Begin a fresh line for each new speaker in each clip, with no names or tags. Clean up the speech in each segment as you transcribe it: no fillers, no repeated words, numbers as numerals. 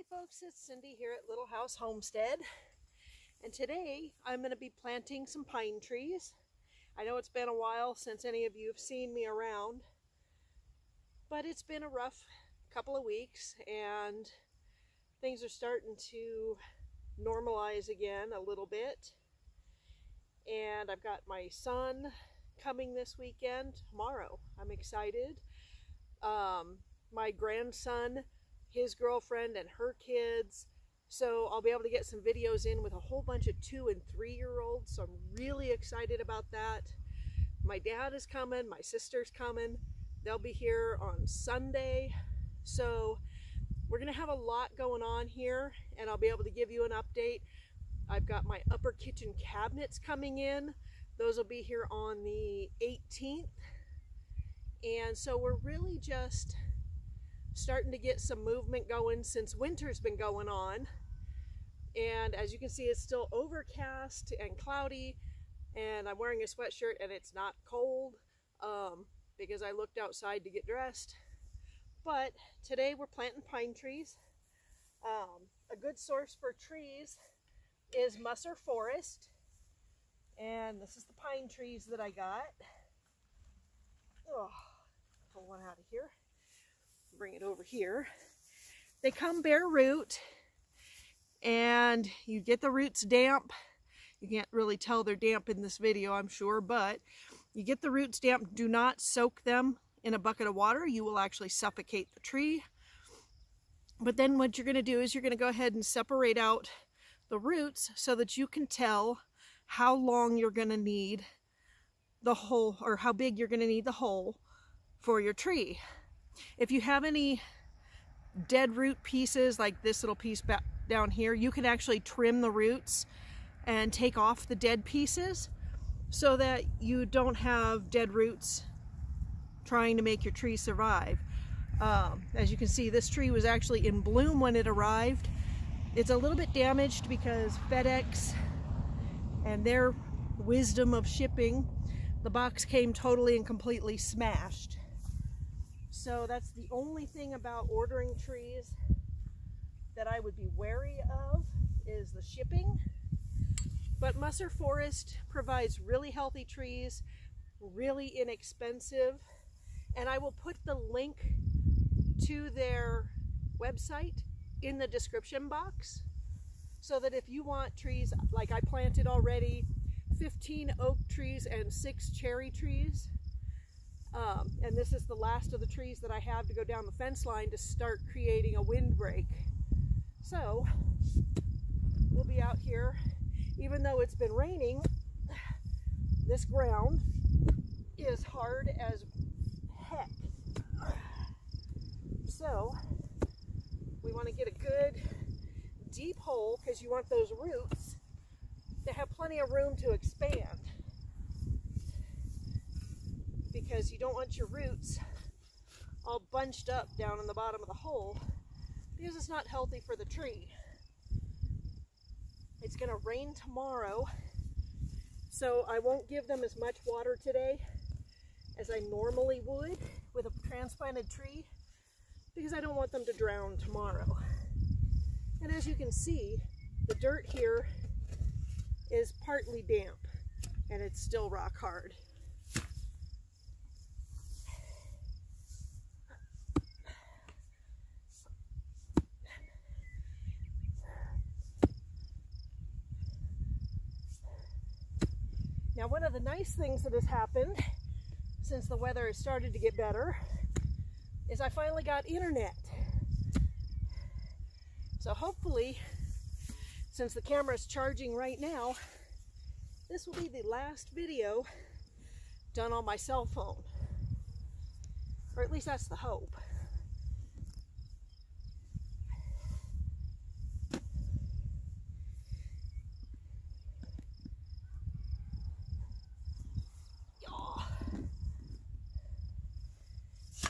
Hey folks, it's Cindy here at Little House Homestead, and today I'm going to be planting some pine trees. I know it's been a while since any of you have seen me around, but it's been a rough couple of weeks and things are starting to normalize again a little bit. And I've got my son coming this weekend, tomorrow. I'm excited. My grandson, his girlfriend, and her kids. So I'll be able to get some videos in with a whole bunch of 2- and 3-year-olds. So I'm really excited about that. My dad is coming, my sister's coming. They'll be here on Sunday. So we're gonna have a lot going on here, and I'll be able to give you an update. I've got my upper kitchen cabinets coming in. Those will be here on the 18th. And so we're really just starting to get some movement going since winter's been going on. And as you can see, it's still overcast and cloudy, and I'm wearing a sweatshirt and it's not cold because I looked outside to get dressed. But today we're planting pine trees. A good source for trees is Musser Forest, and this is the pine trees that I got. Oh, pull one out of here. Bring it over here. They come bare root, and you get the roots damp. You can't really tell they're damp in this video, I'm sure, but you get the roots damp. Do not soak them in a bucket of water. You will actually suffocate the tree. But then what you're going to do is you're going to go ahead and separate out the roots so that you can tell how long you're going to need the hole, or how big you're going to need the hole for your tree. If you have any dead root pieces, like this little piece back down here, you can actually trim the roots and take off the dead pieces so that you don't have dead roots trying to make your tree survive. As you can see, this tree was actually in bloom when it arrived. It's a little bit damaged because FedEx and their wisdom of shipping, the box came totally and completely smashed. So that's the only thing about ordering trees that I would be wary of, is the shipping. But Musser Forest provides really healthy trees, really inexpensive, and I will put the link to their website in the description box, so that if you want trees, like I planted already 15 oak trees and 6 cherry trees. And this is the last of the trees that I have to go down the fence line to start creating a windbreak. So we'll be out here, even though it's been raining. This ground is hard as heck. So we want to get a good deep hole, because you want those roots to have plenty of room to expand, because you don't want your roots all bunched up down in the bottom of the hole, because it's not healthy for the tree. It's going to rain tomorrow, so I won't give them as much water today as I normally would with a transplanted tree, because I don't want them to drown tomorrow. And as you can see, the dirt here is partly damp and it's still rock hard. Now, one of the nice things that has happened since the weather has started to get better is I finally got internet. So hopefully, since the camera is charging right now, this will be the last video done on my cell phone. Or at least that's the hope.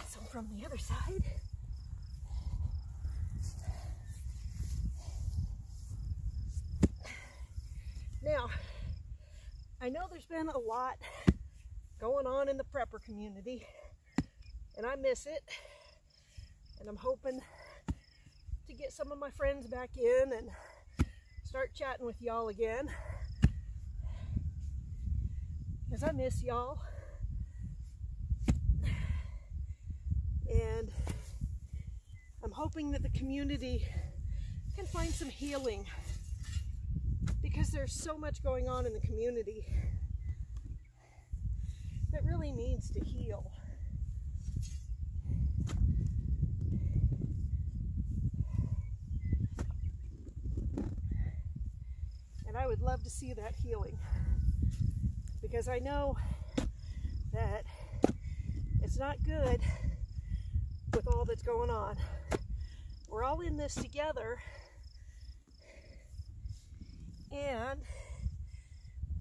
Some from the other side. Now, I know there's been a lot going on in the prepper community, and I miss it, and I'm hoping to get get some of my friends back in and start chatting with y'all again, because I miss y'all. And I'm hoping that the community can find some healing, because there's so much going on in the community that really needs to heal. And I would love to see that healing, because I know that it's not good with all that's going on. We're all in this together, and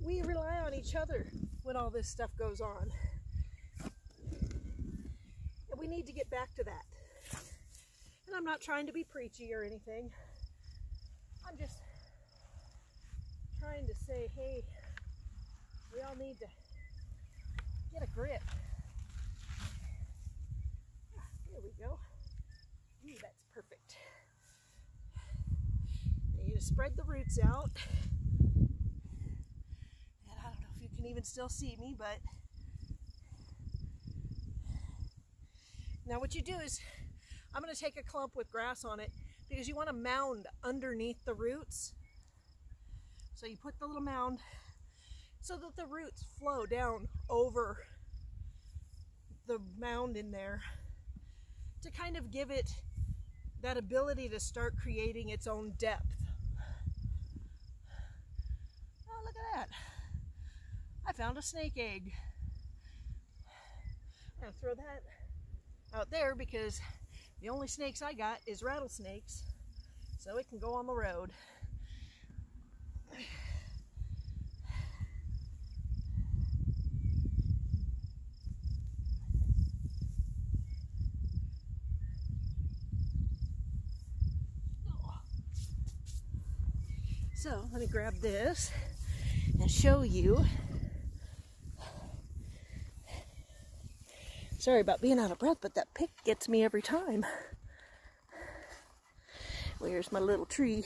we rely on each other when all this stuff goes on. And we need to get back to that. And I'm not trying to be preachy or anything. I'm just trying to say, hey, we all need to get a grip. There we go. Ooh, that's perfect. I need to spread the roots out. And I don't know if you can even still see me, but now what you do is, I'm going to take a clump with grass on it, because you want a mound underneath the roots. So you put the little mound so that the roots flow down over the mound in there, to kind of give it that ability to start creating its own depth. Oh, look at that. I found a snake egg. I'm going to throw that out there, because the only snakes I got is rattlesnakes, so it can go on the road. So let me grab this and show you. Sorry about being out of breath, but that pick gets me every time. Where's my little tree?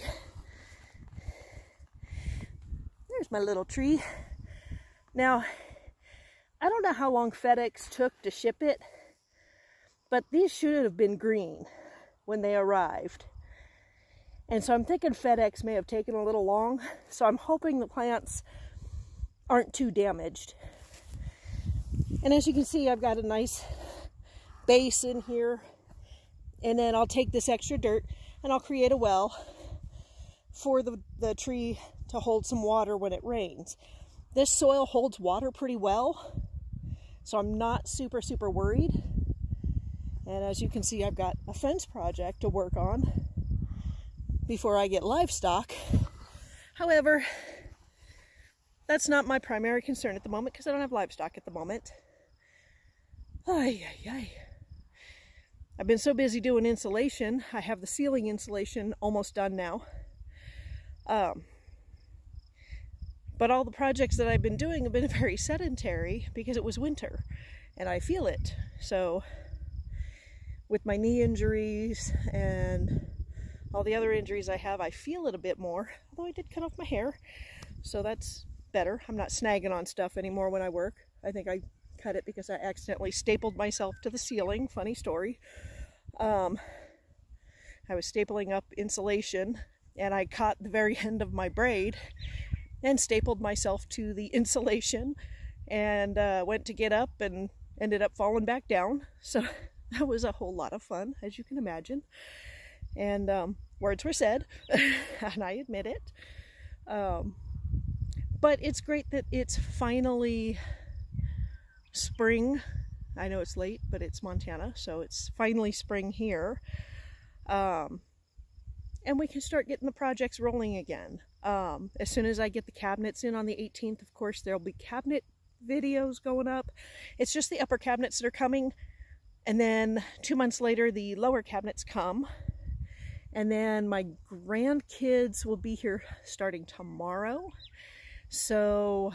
There's my little tree. Now, I don't know how long FedEx took to ship it, but these should have been green when they arrived. And so I'm thinking FedEx may have taken a little long, so I'm hoping the plants aren't too damaged. And as you can see, I've got a nice base in here, and then I'll take this extra dirt and I'll create a well for the tree to hold some water when it rains. This soil holds water pretty well, so I'm not super worried. And as you can see, I've got a fence project to work on before I get livestock. However, that's not my primary concern at the moment, because I don't have livestock at the moment. Ay, ay, ay. I've been so busy doing insulation. I have the ceiling insulation almost done now. But all the projects that I've been doing have been very sedentary, because it was winter and I feel it. So with my knee injuries and all the other injuries I have, I feel it a bit more, although I did cut off my hair, so that's better. I'm not snagging on stuff anymore when I work. I think I cut it because I accidentally stapled myself to the ceiling. Funny story. I was stapling up insulation and I caught the very end of my braid and stapled myself to the insulation, and went to get up and ended up falling back down. So that was a whole lot of fun, as you can imagine. And words were said, and I admit it. But it's great that it's finally spring. I know it's late, but it's Montana, so it's finally spring here. And we can start getting the projects rolling again. As soon as I get the cabinets in on the 18th, of course, there'll be cabinet videos going up. It's just the upper cabinets that are coming. And then 2 months later, the lower cabinets come. And then my grandkids will be here starting tomorrow. So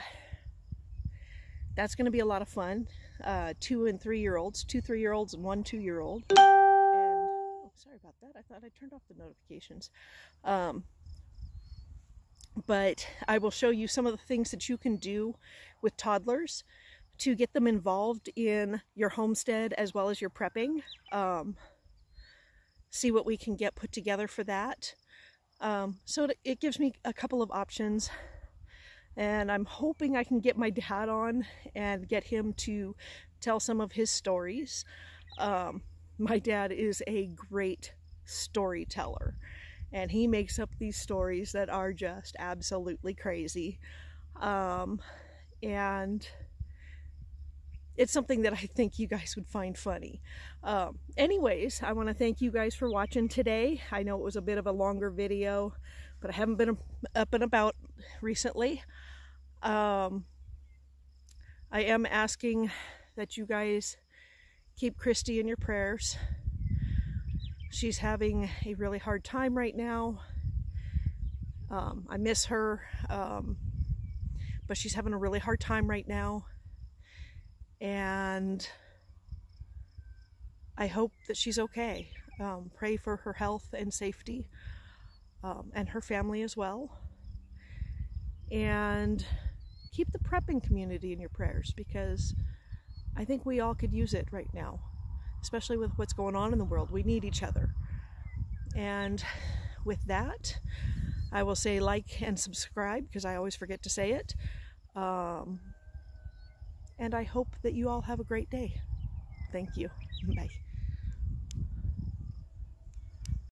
that's going to be a lot of fun. 2 and 3-year-olds, 2 3-year-olds and 1 2-year-old. And oh, sorry about that. I thought I turned off the notifications. But I will show you some of the things that you can do with toddlers to get them involved in your homestead as well as your prepping. See what we can get put together for that. So it gives me a couple of options, and I'm hoping I can get my dad on and get him to tell some of his stories. My dad is a great storyteller, and he makes up these stories that are just absolutely crazy. And it's something that I think you guys would find funny. Anyways, I want to thank you guys for watching today. I know it was a bit of a longer video, but I haven't been up and about recently. I am asking that you guys keep Christy in your prayers. She's having a really hard time right now. I miss her, but she's having a really hard time right now. And I hope that she's okay. Pray for her health and safety, and her family as well. And keep the prepping community in your prayers, because I think we all could use it right now, especially with what's going on in the world. We need each other. And with that, I will say like and subscribe, because I always forget to say it. And I hope that you all have a great day. Thank you. Bye.